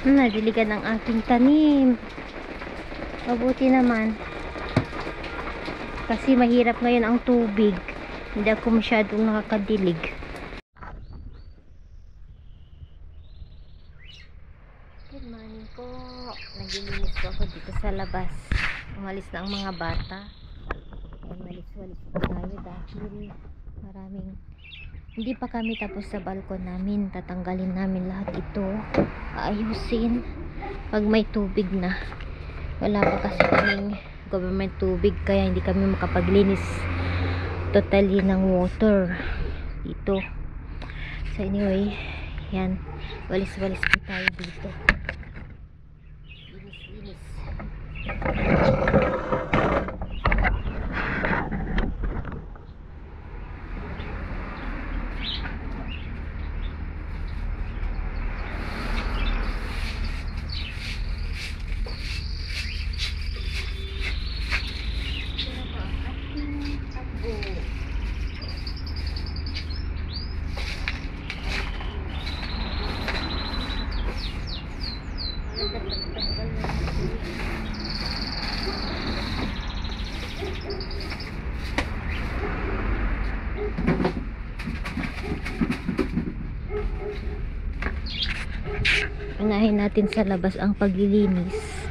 Nadiligan ang aking tanim. Mabuti naman. Kasi mahirap ngayon ang tubig. Hindi ako masyadong nakakadilig. Good morning po. Naglilinis po ako dito sa labas. Umalis na ang mga bata. Ayan, walis-walis po tayo dahil maraming hindi pa kami tapos sa balkon namin. Tatanggalin namin lahat ito. Aayusin pag may tubig na. Wala pa kasi kaming government tubig kaya hindi kami makapaglinis totally ng water dito. So anyway, yan, walis-walis po tayo dito. Linis-linis. Unahin natin sa labas ang paglilinis.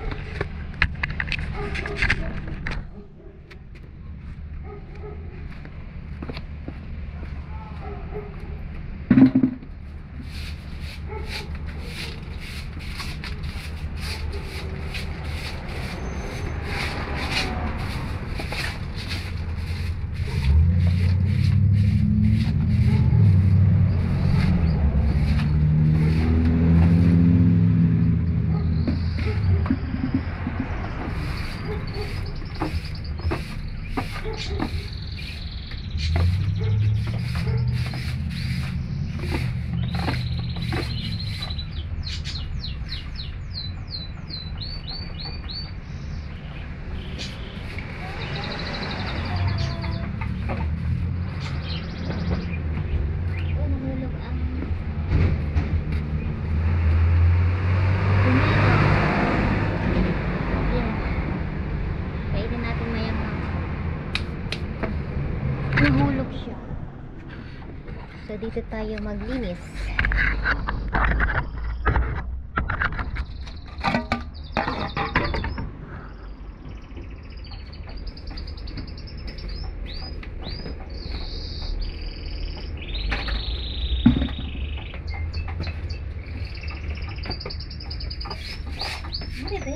Nahulog siya. So dito tayo maglinis. Bebe.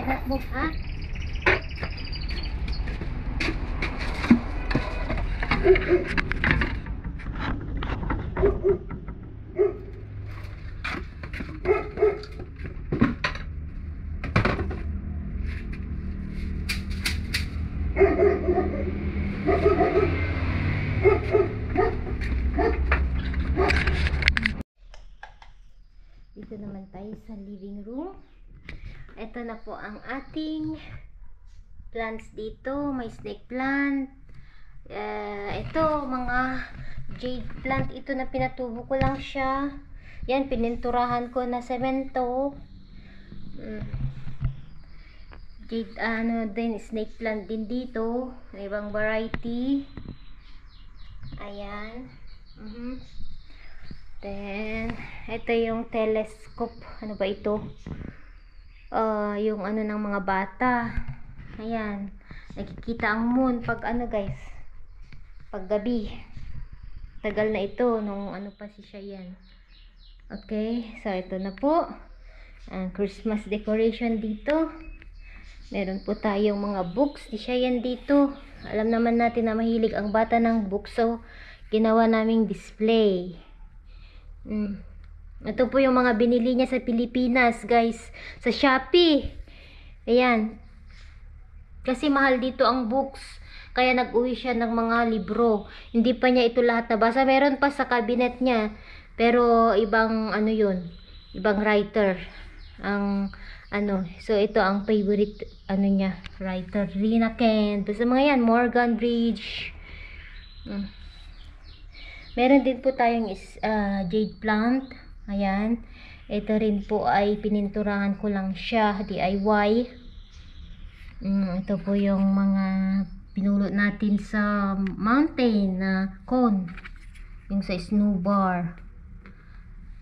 Hotdog, ha? Dito naman tayo sa living room. Ito na po ang ating plants dito. May snake plant. Ito, mga jade plant. Ito na pinatubo ko lang siya. Yan, pininturahan ko na semento. Jade, din, snake plant din dito. May ibang variety. Ayan. Then, ito yung telescope. Ano ba ito? Yung ano ng mga bata. Ayan. Nakikita ang moon pag ano guys. Pag gabi. Tagal na ito. Nung ano pa si siya yan. Okay, so ito na po ang Christmas decoration dito. Meron po tayong mga books. Di siya yan dito. Alam naman natin na mahilig ang bata ng books. So, ginawa naming display. Ito po yung mga binili niya sa Pilipinas, guys. Sa Shopee. Ayan. Kasi mahal dito ang books. Kaya nag-uwi siya ng mga libro. Hindi pa niya ito lahat nabasa. Meron pa sa cabinet niya. Pero ibang ano yun. Ibang writer. Ang ano. So ito ang favorite ano niya. Writer. Rina Kent. Basta mga yan. Morgan Bridge. Meron din po tayong jade plant. Ayan. Ito rin po ay pininturahan ko lang siya. DIY. Ito po yung mga pinulot natin sa mountain na cone. Yung sa snowbar.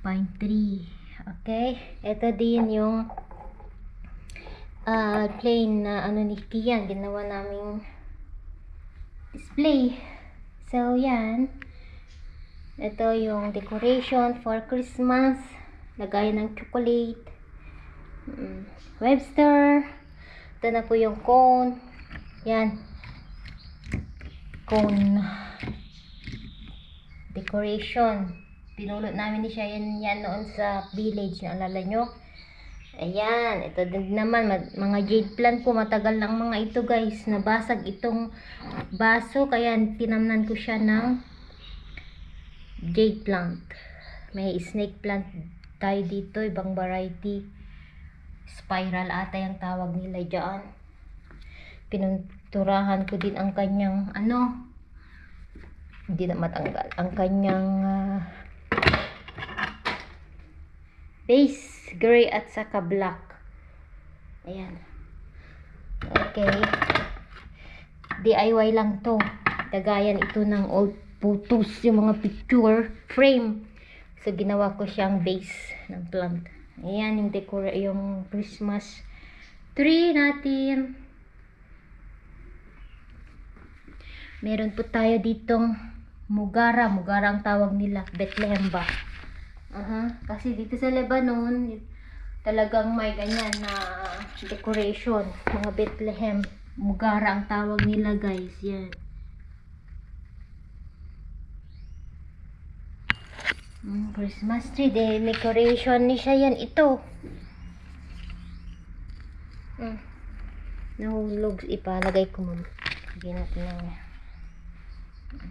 Pine tree. Okay. Ito din yung plain na ano ni Kian. Ginawa naming display. So, yan. Ito yung decoration for Christmas. Lagayan ng chocolate. Webster. Ito na po yung cone. Yan. Cone decoration. Pinulot namin siya yan noon sa village. Naalala nyo? Ayan. Ito din naman. Mga jade plant ko. Matagal lang mga ito, guys. Nabasag itong baso. Kaya tinamnan ko siya ng jade plant. May snake plant tayo dito. Ibang variety. Spiral ata yung tawag nila dyan. Pinuturahan ko din ang kanyang ano. Hindi na matanggal. Ang kanyang base. Gray at saka black. Ayan. Okay. DIY lang to. Dagayan ito ng old photos. Yung mga picture frame. So, ginawa ko siyang base ng plant. Ayan yung yung Christmas tree natin. Meron po tayo ditong mugara. Mugara ang tawag nila. Bethlehem ba? Kasi dito sa Lebanon, talagang may ganyan na decoration. Mga Bethlehem. Mugara ang tawag nila, guys. Yan. Christmas tree. Decoration ni siya yan. Ito. Nahulog. Ipalagay ko mo. Lagyan natin ng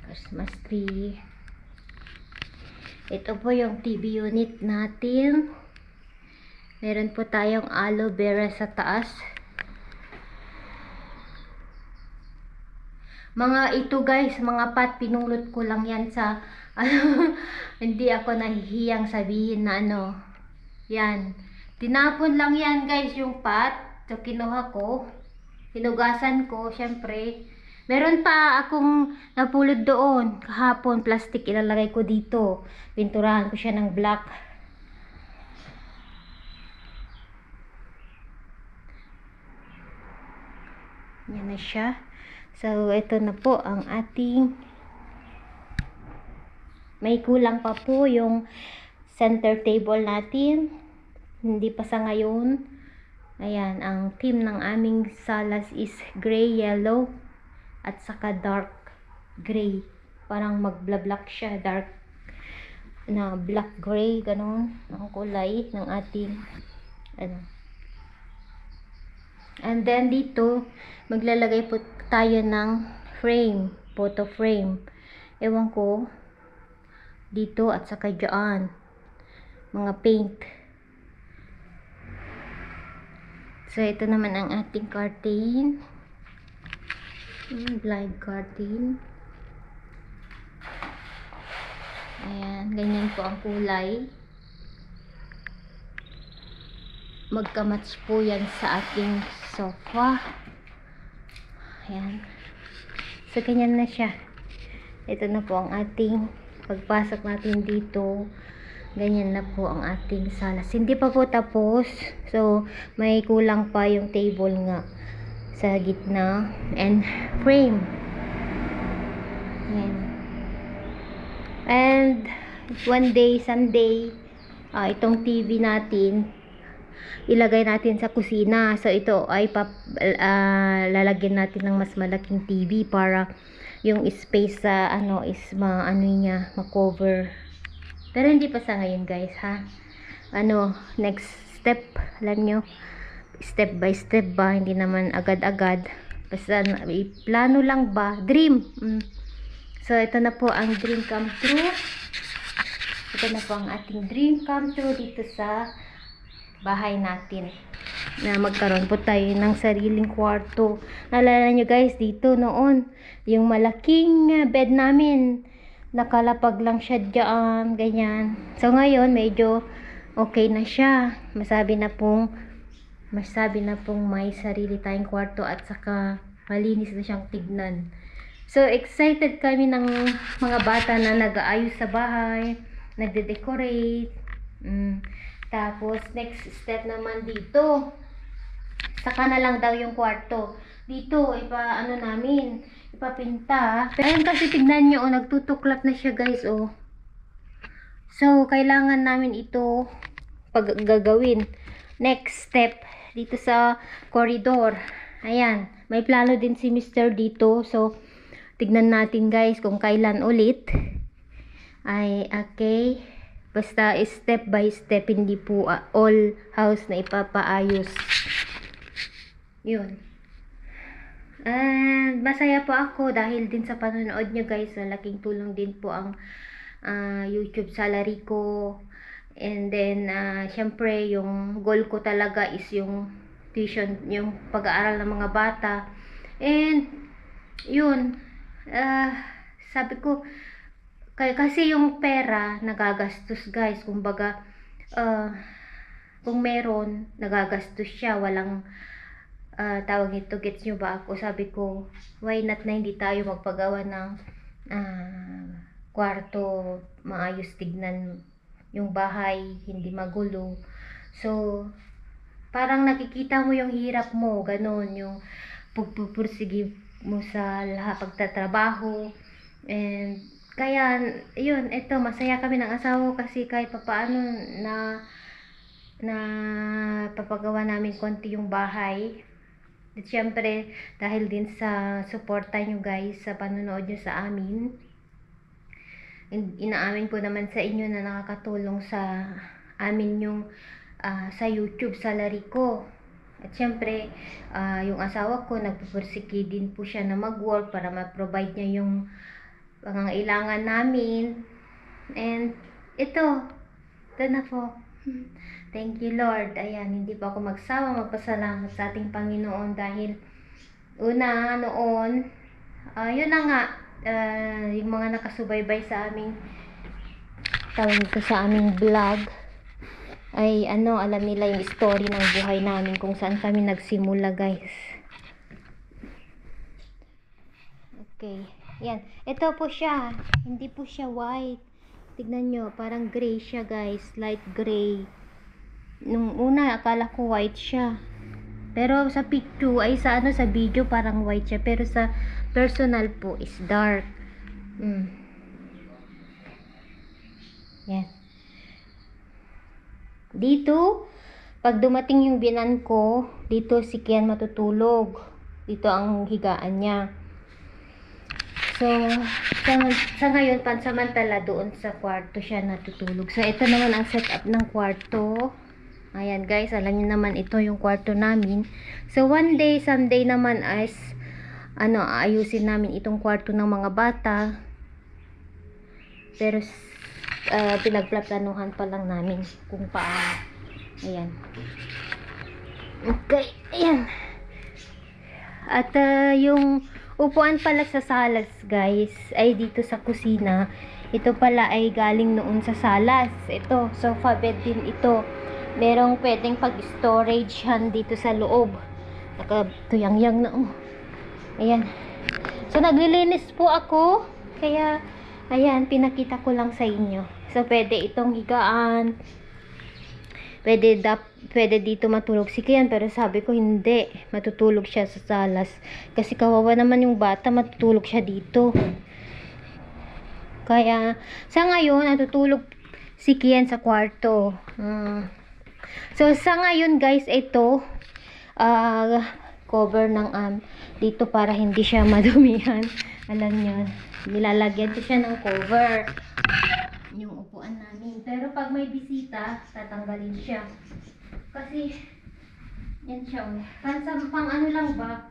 Christmas tree. Ito po yung TV unit natin. Meron po tayong aloe vera sa taas. Mga ito, guys, mga pot, pinulot ko lang yan sa hindi ako nahihiyang sabihin na ano. Yan. Tinapon lang yan, guys, yung pot. So, kinuha ko. Hinugasan ko, syempre. Meron pa akong napulot doon. Kahapon, plastic ilalagay ko dito. Pinturahan ko siya ng black. Yan na siya. So, ito na po ang ating may kulang pa po yung center table natin. Hindi pa sa ngayon. Ayan, ang theme ng aming salas is gray, yellow, at saka dark gray. Parang magblablack siya. Dark na black gray. Ganon ang kulay ng ating ano. And then dito, maglalagay po tayo ng frame. Photo frame. Ewan ko. Dito at saka dyan. Mga paint. So, ito naman ang ating curtain. Blind curtain. Ayan. Ganyan po ang kulay. Magkamatch po yan sa ating sofa. Ayan. So, ganyan na siya. Ito na po ang ating pagpasok natin dito. Ganyan na po ang ating salas. Hindi pa po tapos. So, may kulang pa yung table nga sa gitna. And frame. Ayan. And one day, Sunday, itong TV natin ilagay natin sa kusina. So ito ay lalagyan natin ng mas malaking TV para yung space sa is ma-cover. Pero hindi pa sa ngayon guys ha. Next step, alam nyo, step by step ba, hindi naman agad-agad. Basta plano lang ba, dream. So ito na po ang dream come true. Ito na po ang ating dream come true dito sa bahay natin, na magkaroon po tayo ng sariling kwarto. Naalala nyo guys, dito noon yung malaking bed namin, nakalapag lang siya dyan, ganyan. So ngayon medyo okay na siya, masabi na pong may sarili tayong kwarto at saka malinis na siyang tignan. So excited kami ng mga bata na nag-aayos sa bahay, nagde-decorate. Tapos next step naman dito, saka na lang daw yung kwarto. Dito ipapinta. Ayun kasi tignan nyo, nagtutuklap na siya guys, oh. So kailangan namin ito gagawin. Next step dito sa corridor. Ayan, may plano din si Mr. dito. So tignan natin guys kung kailan ulit. Ay okay. Basta step by step, hindi po all house na ipapaayos. Yun. And masaya po ako dahil din sa panonood nyo guys. Malaking tulong din po ang YouTube salary ko. And then syempre yung goal ko talaga is yung tuition, yung pag-aaral ng mga bata. And yun, sabi ko kasi yung pera nagagastos guys, kumbaga kung meron nagagastos siya, walang tawag ito, gets nyo ba ako? Sabi ko why not na hindi tayo magpagawa ng kwarto, maayos tignan yung bahay, hindi magulo. So parang nakikita mo yung hirap mo, ganon, yung pagpupursige mo sa lahat pagtatrabaho. And kaya yun, ito masaya kami ng asawa kasi kahit papaano na papagawa namin konti yung bahay. At syempre dahil din sa suporta nyo guys, sa panonood nyo sa amin, inaamin po naman sa inyo na nakakatulong sa amin yung sa YouTube salary ko. At syempre yung asawa ko nagpupursige din po siya na mag-work para ma-provide niya yung pangangailangan namin. And ito na po. Thank you Lord. Ayan, hindi pa ako magsawa magpasalamat sa ating Panginoon dahil noon yun na nga, yung mga nakasubaybay sa aming sa aming vlog ay alam nila yung story ng buhay namin, kung saan kami nagsimula guys. Okay, yan, ito po siya, hindi po siya white, tignan nyo, parang gray siya guys, light gray. Nung una akala ko white siya, pero sa picture ay sa video parang white siya, pero sa personal po is dark. Yan. Dito pag dumating yung binan ko, dito si Kian matutulog, dito ang higaan niya. So sa ngayon pansamantala doon sa kwarto siya natutulog. So ito naman ang setup ng kwarto. Ayan guys, alam niyo naman ito yung kwarto namin. So one day, someday naman is aayusin namin itong kwarto ng mga bata. Pero pinagplaplanuhan pa lang namin kung paano. Ayan. Okay, ayan. At yung upuan pala sa salas guys ay dito sa kusina. Ito pala ay galing noon sa salas. Ito, sofa bed din ito. Merong pwedeng pag-storage han dito sa loob. Nakatuyang-yang na. Ayan. So naglilinis po ako. Kaya ayan, pinakita ko lang sa inyo. So pwede itong higaan. Pwede dito matulog si Kian, pero sabi ko hindi, matutulog siya sa salas kasi kawawa naman yung bata, matutulog siya dito. Kaya sa ngayon natutulog si Kian sa kwarto. So, sa ngayon guys, ito, cover ng dito para hindi siya madumihan. Alam nyo, nilalagyan ko siya ng cover. Yung upuan namin. Pero pag may bisita, tatanggalin siya. Kasi, yan siya. Pang ano lang ba?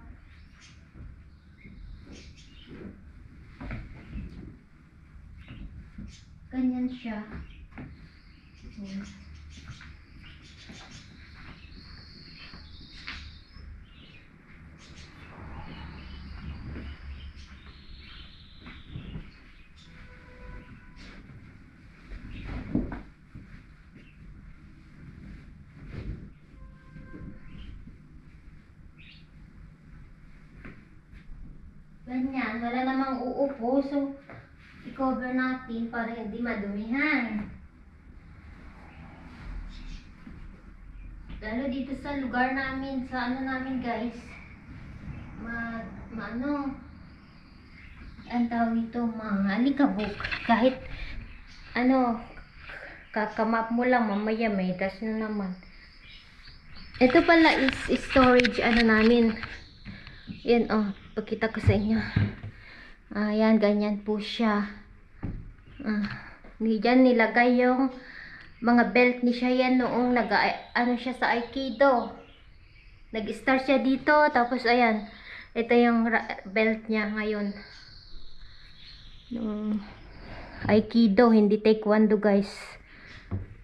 Ganyan siya. Ganyan, wala namang uupo, so i-cover natin para hindi madumihan. Lalo dito sa lugar namin, sa ano namin guys, ang tawag ito, mga alikabok. Kahit ano, kakamap mo lang, mamaya may tas na naman. Ito pala is storage ano namin. Yan pakita ko sa inyo. Ayan, ganyan po siya. Diyan nilagay yung mga belt ni siya yan noong ano siya sa Aikido. Nag-start siya dito, tapos ayan, ito yung belt niya ngayon. Aikido, hindi Taekwondo guys.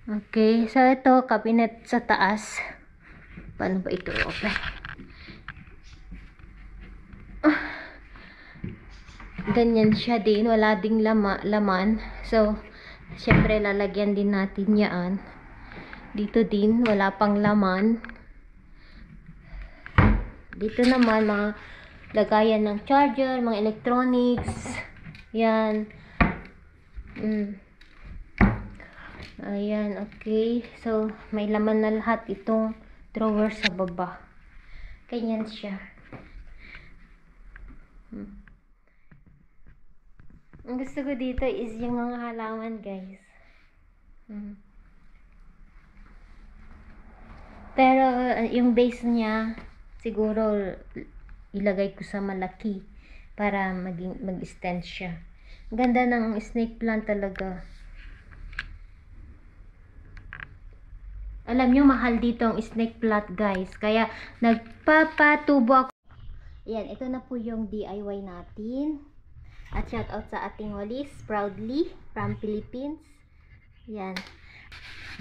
Okay, so ito, cabinet sa taas. Paano ba ito open? Ganyan siya din, wala ding laman. So, syempre lalagyan din natin yan. Dito din, wala pang laman. Dito naman, mga lagayan ng charger, mga electronics. Yan. Ayan, okay. So, may laman na lahat itong drawer sa baba. Ganyan siya. Ang gusto ko dito is yung mga halaman guys. Pero yung base niya siguro ilagay ko sa malaki para mag-extend siya. Ganda ng snake plant talaga. Alam nyo, mahal dito ang snake plant guys. Kaya nagpapatubo ako. Ayan, ito na po yung DIY natin. At shout out sa ating walis, proudly from Philippines. Ayan,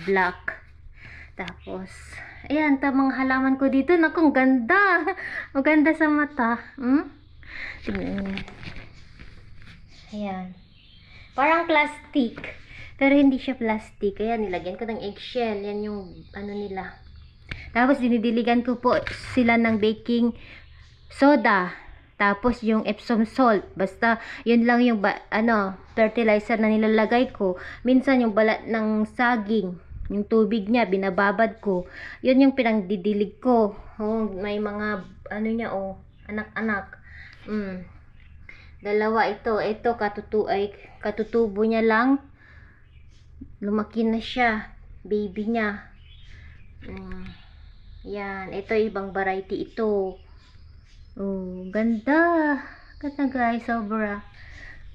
black. Tapos, ayan, mga halaman ko dito. Naku, ganda. Maganda sa mata. Tingnan niyo. Ayan. Parang plastic. Pero hindi siya plastic. Ayan, nilagyan ko ng eggshell. Yan yung ano nila. Tapos, dinidiligan ko po sila ng baking soda. Tapos yung Epsom salt, basta yun lang yung fertilizer na nilalagay ko. Minsan yung balat ng saging, yung tubig niya binababad ko. Yun yung pinangdidilig ko. May mga niya anak-anak. Dalawa ito katutubo niya lang. Lumaki na siya, baby niya. Yan, ito ibang variety ito. Ganda. Ganda guys, sobra.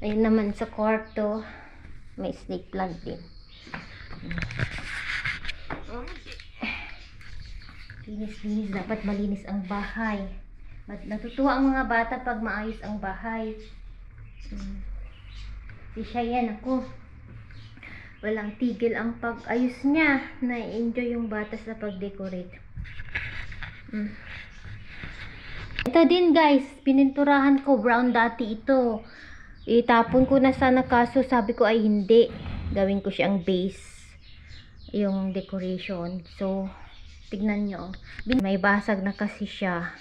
Ayun naman sa kwarto, may snake plant din. Linis-linis, dapat malinis ang bahay. Natutuwa ang mga bata pag maayos ang bahay. Si Cheyenne, ako, walang tigil ang pag-ayos niya. Na-enjoy yung bata sa pag-decorate. Ito din guys, pininturahan ko, brown dati ito. Itapon ko na sana, kaso sabi ko ay hindi. Gawin ko siyang base, yung decoration. So, tignan nyo. May basag na kasi siya.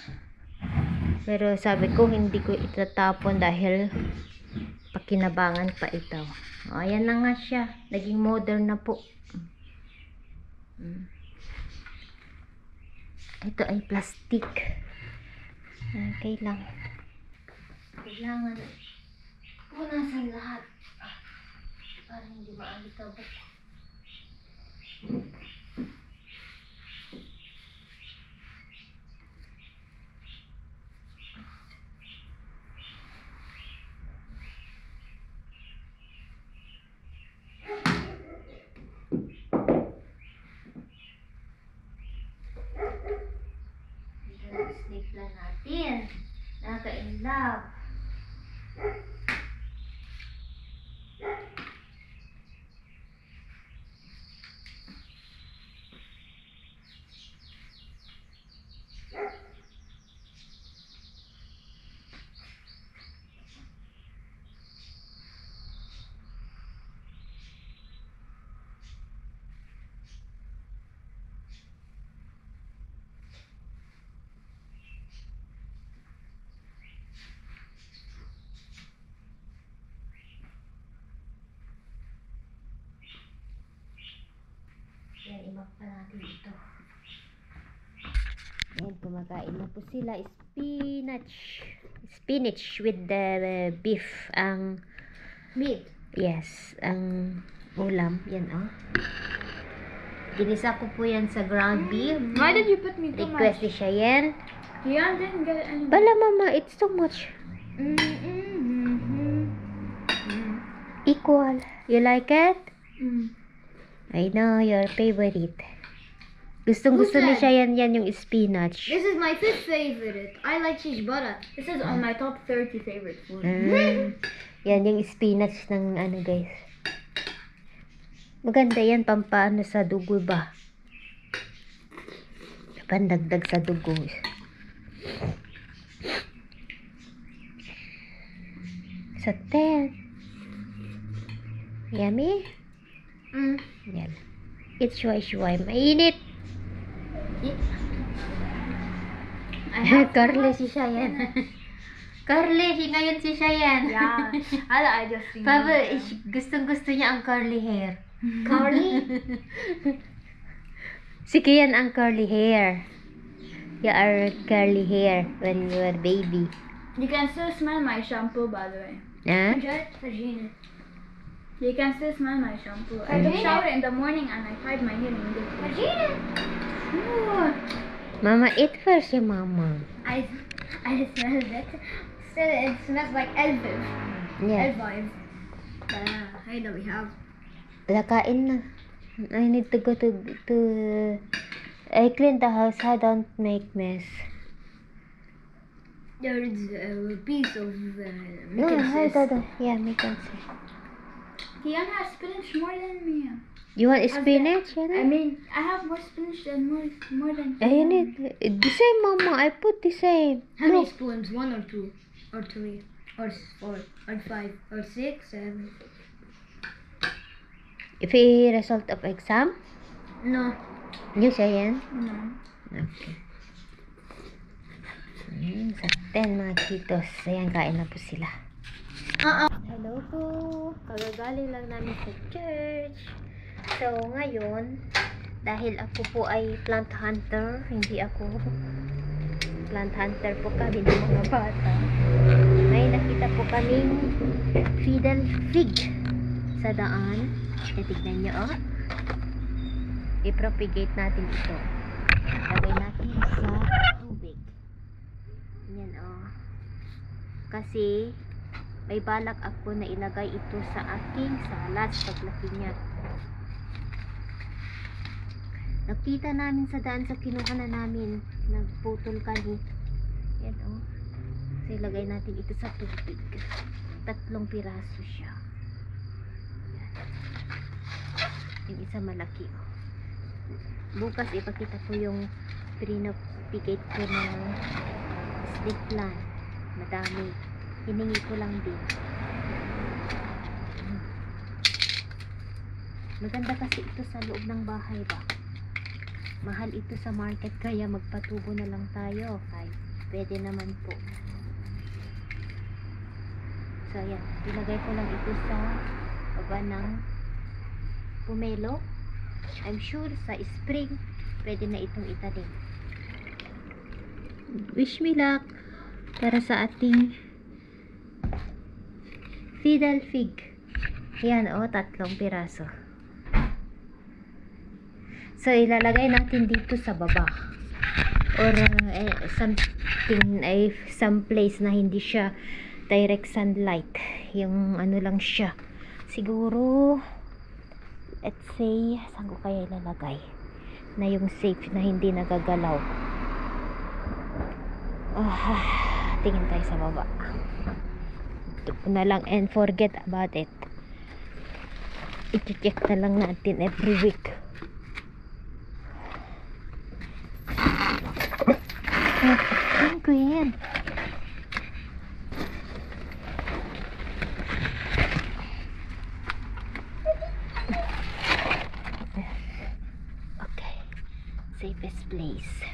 Pero sabi ko hindi ko itatapon dahil pakinabangan pa ito. Ayan na nga siya. Naging modern na po. Ito ay plastic. Okay lang. Kailangan punasan lahat para hindi maalikabok. Snake lang natin. Nakaka-inlove. Yan, imak pa natin ito. Yan, kumakain na po sila. Spinach with the beef. Ang meat. Yes, ang ulam. Yan, oh. Ginisa ko po yan sa ground beef. Why did you put me too Request much? ni Cheyenne. Dion didn't get any. Bala, mama, it's too much. Equal. You like it? I know, your favorite. Gustong-gusto ni Who's that? Cheyenne yan yung spinach. This is my fifth favorite. I like cheese butter. This is on my top 30 favorite food. Yan yung spinach ng ano, guys. Maganda yan, pampaano sa dugo ba? Pandagdag sa dugo. Sa 10. Yummy? Yan. It's shuay-shuay. Mainit! Carly si Cheyenne. Carly, ngayon si Cheyenne. Yeah. I just think. Papa, gustong-gusto niya ang curly hair. Curly? Si Kian ang curly hair. You are curly hair when you were baby. You can still smell my shampoo, by the way. Huh? Virginia. You can still smell my shampoo. I took Virginia. shower in the morning and I tied my hair in this. Virginia. Mama, eat first yung mama. I smell it. Still, it smells like Elviv. Yeah. Elviv. Hey, that we have. Wala, kain na. I need to go to I clean the house. I don't make mess. There's a piece of No, I don't. Yeah, make sense. Kian has spinach more than me. You want spinach? I mean, I have more spinach than more than. I need the same, mama. I put the same. How many Look. spoons? 1 or 2 or 3 or 4 or 5 or 6, 7? If a result of exam, No. you say yan? No. Okay. Sa 10 mga kitos. Ayan, kain na po sila. Hello po. Kagagaling lang namin sa church. So, ngayon, dahil ako po ay plant hunter, hindi ako plant hunter po kami ng mga bata. May nakita po kaming fiddle fig sa daan. Tignan nyo, oh. I-propagate natin ito. Lagay natin sa tubig. Yan, oh. Kasi, may balak ako na ilagay ito sa aking salad paglaki niya. Nakita namin sa daan sa kinuha na namin. Nagputol kami. Yan, oh. So, ilagay natin ito sa tubig. 3 piraso siya. Yung isa malaki, oh. Bukas ipakita ko yung pinapigate ko ng snake plant. Madami. Hiningi ko lang din. Maganda kasi ito sa loob ng bahay ba. Mahal ito sa market kaya magpatubo na lang tayo. Kahit pwede naman po. So yan. Ilagay ko lang ito sa baba ng pomelo. I'm sure sa spring pwede na itong itanim. Wish me luck para sa ating fiddle fig. Yan, oh, 3 piraso. So, ilalagay natin dito sa baba. Or some place na hindi siya direct sunlight. Yung ano lang siya. Siguro, let's say, saan ko kaya ilalagay? Na yung safe na hindi nagagalaw. Tingin tayo sa baba. Ito na lang and forget about it. I-check na lang natin every week. Ano ko yan? Okay. Safest place.